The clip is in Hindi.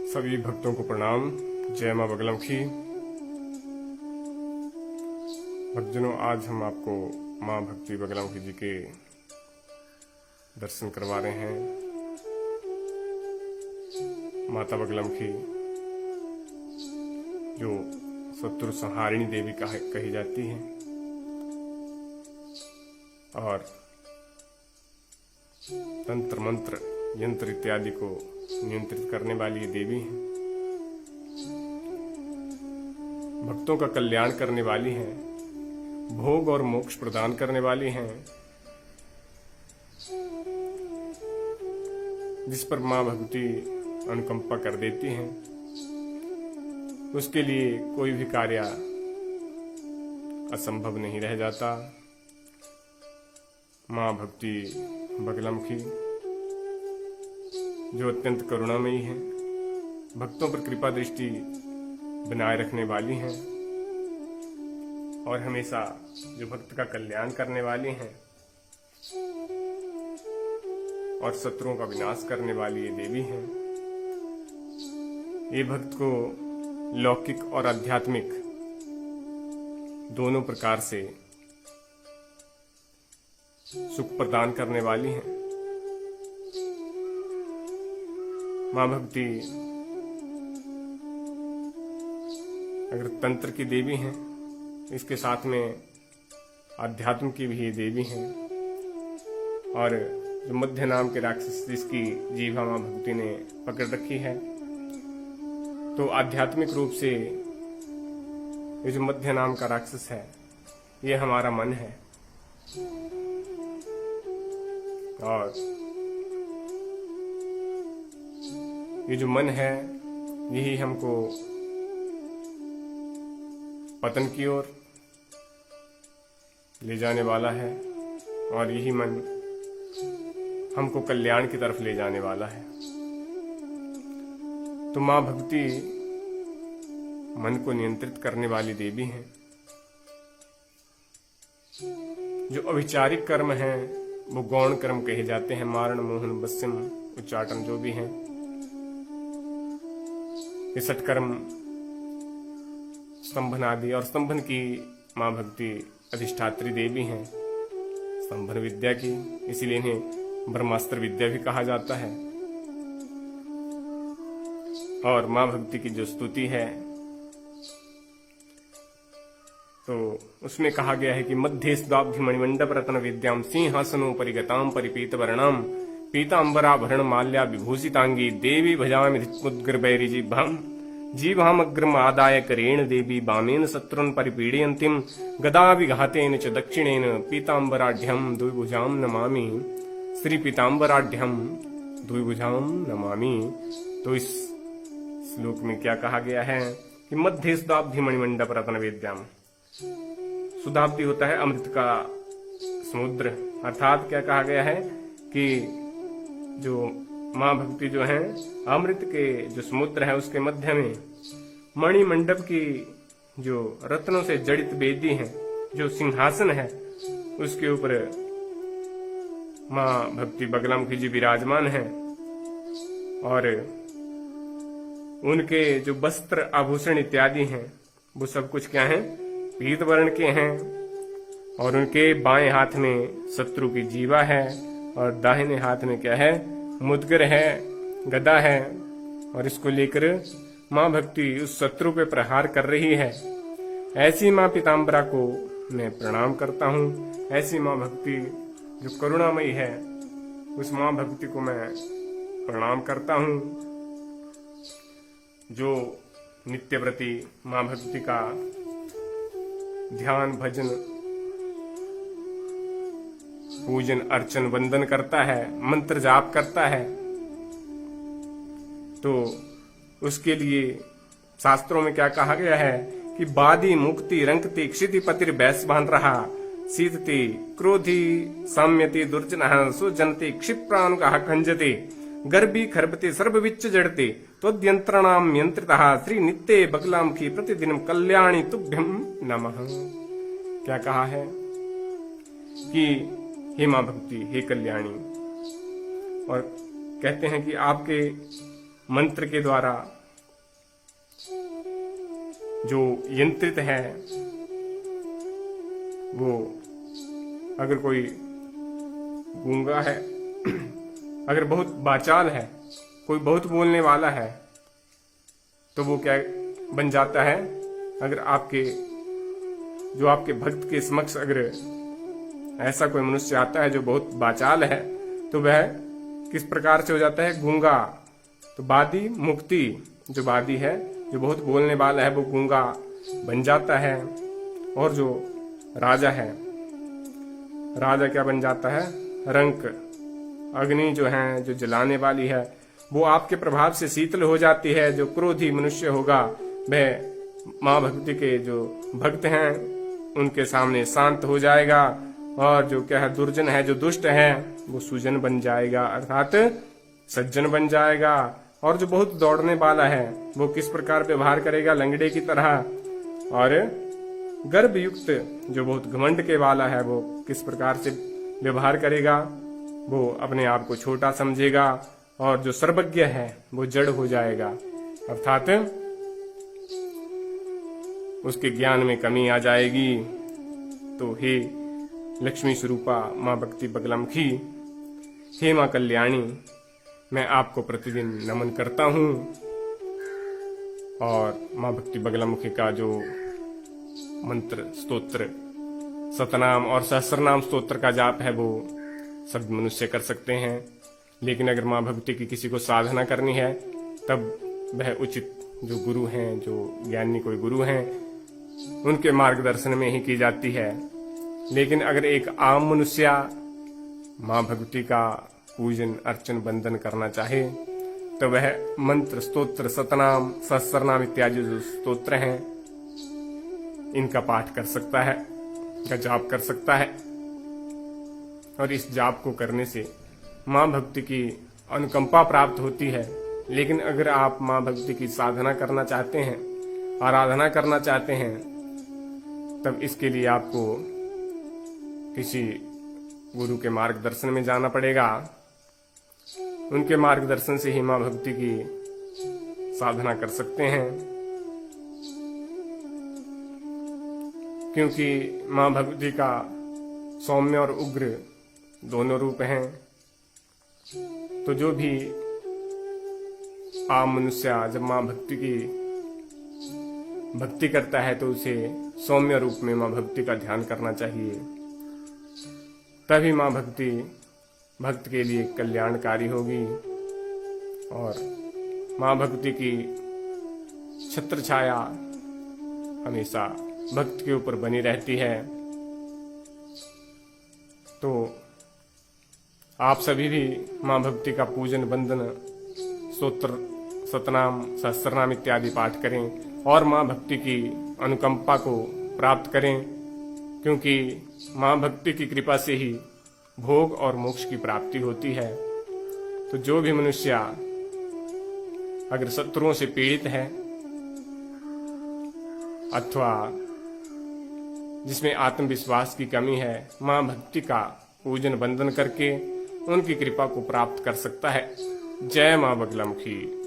सभी भक्तों को प्रणाम। जय मां बगलामुखी। भक्तजनों, आज हम आपको मां भक्ति बगलामुखी जी के दर्शन करवा रहे हैं। माता बगलामुखी जो शत्रु संहारिणी देवी कही जाती है और तंत्र मंत्र यंत्र इत्यादि को नियंत्रित करने वाली ये देवी है। भक्तों का कल्याण करने वाली है, भोग और मोक्ष प्रदान करने वाली हैं। जिस पर मां भगवती अनुकंपा कर देती हैं, उसके लिए कोई भी कार्य असंभव नहीं रह जाता। मां भक्ति बगलामुखी जो अत्यंत करुणामयी है, भक्तों पर कृपा दृष्टि बनाए रखने वाली हैं और हमेशा जो भक्त का कल्याण करने वाली हैं और शत्रुओं का विनाश करने वाली ये देवी हैं। ये भक्त को लौकिक और आध्यात्मिक दोनों प्रकार से सुख प्रदान करने वाली हैं। मां भक्ति अगर तंत्र की देवी हैं, इसके साथ में आध्यात्म की भी ये देवी हैं। और जो मध्य नाम के राक्षस जिसकी जीवा मां भक्ति ने पकड़ रखी है, तो आध्यात्मिक रूप से ये जो मध्य नाम का राक्षस है, ये हमारा मन है। और ये जो मन है, यही हमको पतन की ओर ले जाने वाला है और यही मन हमको कल्याण की तरफ ले जाने वाला है। तो मां भक्ति मन को नियंत्रित करने वाली देवी हैं। जो अविचारिक कर्म हैं वो गौण कर्म कहे जाते हैं। मारण, मोहन, बस्यम, उच्चाटन जो भी हैं, ये सत्कर्म, स्तंभन आदि। और स्तंभन की मां भक्ति अधिष्ठात्री देवी हैं, स्तंभन विद्या की, इसीलिए इन्हें ब्रह्मास्त्र विद्या भी कहा जाता है। और मां भक्ति की जो स्तुति है, तो उसमें कहा गया है कि मध्य स्वाब्धि मणिमंडप रत्न विद्याम सिंहासनो परिगताम परिपीत वर्णाम पीतांबराभरण माल्या विभूषितांगी देवी भजामि मुद्गर्भैरि जीवामग्रम आदाय करेण देवी बामेन शत्रुन परिपीडयन्तीम गदा विघातेन च दक्षिणेन पीतांबराढ्यम द्विभुजाम नमामि। श्री पीतांबराढ्यम द्विभुजाम नमामि। तो इस श्लोक में क्या कहा गया है कि मध्य सुधाब्धि मणिमंडप रत्न वेद्याम। सुधाब्धि होता है अमृत का समुद्र, अर्थात क्या कहा गया है कि जो मां भक्ति जो है, अमृत के जो समुद्र है उसके मध्य में मणिमंडप की जो रत्नों से जड़ित वेदी है, जो सिंहासन है, उसके ऊपर मां भक्ति बगलामुखी जी विराजमान है। और उनके जो वस्त्र आभूषण इत्यादि हैं, वो सब कुछ क्या है, पीत वर्ण के हैं। और उनके बाएं हाथ में शत्रु की जीवा है और दाहिने हाथ में क्या है, मुद्गर है, गदा है। और इसको लेकर मां भक्ति उस शत्रु पे प्रहार कर रही है। ऐसी मां पीतांबरा को मैं प्रणाम करता हूँ। ऐसी मां भक्ति जो करुणामयी है, उस मां भक्ति को मैं प्रणाम करता हूँ। जो नित्यव्रती मां भक्ति का ध्यान, भजन, पूजन, अर्चन, वंदन करता है, मंत्र जाप करता है, तो उसके लिए शास्त्रों में क्या कहा गया है कि बादी मुक्ति रंकति क्षिति पतिर बैस बांध रहा शीतति क्रोधी साम्यति दुर्जन सुजनति क्षिप्रानुगा खंजते गर्भी खरबते सर्वविच्च जड़ते त्वद्यंत्रणाम यंत्रितः श्री नित्ये बगलामुखी प्रतिदिन कल्याणी तुभ्यम नमः। क्या कहा है कि हे मां भक्ति, हे कल्याणी, और कहते हैं कि आपके मंत्र के द्वारा जो यंत्रित है वो, अगर कोई गूंगा है, अगर बहुत बाचाल है, कोई बहुत बोलने वाला है, तो वो क्या बन जाता है। अगर आपके भक्त के समक्ष अगर ऐसा कोई मनुष्य आता है जो बहुत बाचाल है, तो वह किस प्रकार से हो जाता है, गूंगा। तो बादी मुक्ति, जो बादी है, जो बहुत बोलने वाला है, वो गूंगा बन जाता है। और जो राजा है, राजा क्या बन जाता है, रंक। अग्नि जो है, जो जलाने वाली है, वो आपके प्रभाव से शीतल हो जाती है। जो क्रोधी मनुष्य होगा वह माँ भक्ति के जो भक्त हैं उनके सामने शांत हो जाएगा। और जो क्या है, दुर्जन है, जो दुष्ट है, वो सुजन बन जाएगा, अर्थात सज्जन बन जाएगा। और जो बहुत दौड़ने वाला है वो किस प्रकार व्यवहार करेगा, लंगड़े की तरह। और गर्भ युक्त जो बहुत घमंड के वाला है वो किस प्रकार से व्यवहार करेगा, वो अपने आप को छोटा समझेगा। और जो सर्वज्ञ है वो जड़ हो जाएगा, अर्थात उसके ज्ञान में कमी आ जाएगी। तो हे लक्ष्मी स्वरूपा माँ भक्ति बगलामुखी, हे माँ कल्याणी, मैं आपको प्रतिदिन नमन करता हूँ। और माँ भक्ति बगलामुखी का जो मंत्र स्तोत्र सतनाम और सहस्रनाम स्तोत्र का जाप है वो सब मनुष्य कर सकते हैं। लेकिन अगर माँ भक्ति की किसी को साधना करनी है तब वह उचित जो गुरु हैं, जो ज्ञानी कोई गुरु हैं, उनके मार्गदर्शन में ही की जाती है। लेकिन अगर एक आम मनुष्य माँ भगवती का पूजन अर्चन वंदन करना चाहे तो वह मंत्र स्तोत्र सतनाम सहस्रनाम इत्यादि जो स्तोत्र हैं इनका पाठ कर सकता है, का जाप कर सकता है। और इस जाप को करने से माँ भक्ति की अनुकंपा प्राप्त होती है। लेकिन अगर आप माँ भक्ति की साधना करना चाहते हैं, आराधना करना चाहते हैं, तब इसके लिए आपको किसी गुरु के मार्गदर्शन में जाना पड़ेगा। उनके मार्गदर्शन से ही माँ भक्ति की साधना कर सकते हैं। क्योंकि माँ भक्ति का सौम्य और उग्र दोनों रूप हैं। तो जो भी आम मनुष्य जब माँ भक्ति की भक्ति करता है तो उसे सौम्य रूप में माँ भक्ति का ध्यान करना चाहिए। तभी माँ भक्ति भक्त के लिए कल्याणकारी होगी। और माँ भक्ति की छत्र छाया हमेशा भक्त के ऊपर बनी रहती है। तो आप सभी भी माँ भक्ति का पूजन वंदन स्तोत्र सतनाम सहस्रनाम इत्यादि पाठ करें और माँ भक्ति की अनुकंपा को प्राप्त करें। क्योंकि माँ भक्ति की कृपा से ही भोग और मोक्ष की प्राप्ति होती है। तो जो भी मनुष्य अगर शत्रुओं से पीड़ित है अथवा जिसमें आत्मविश्वास की कमी है, माँ भक्ति का पूजन वंदन करके उनकी कृपा को प्राप्त कर सकता है। जय माँ बगलामुखी।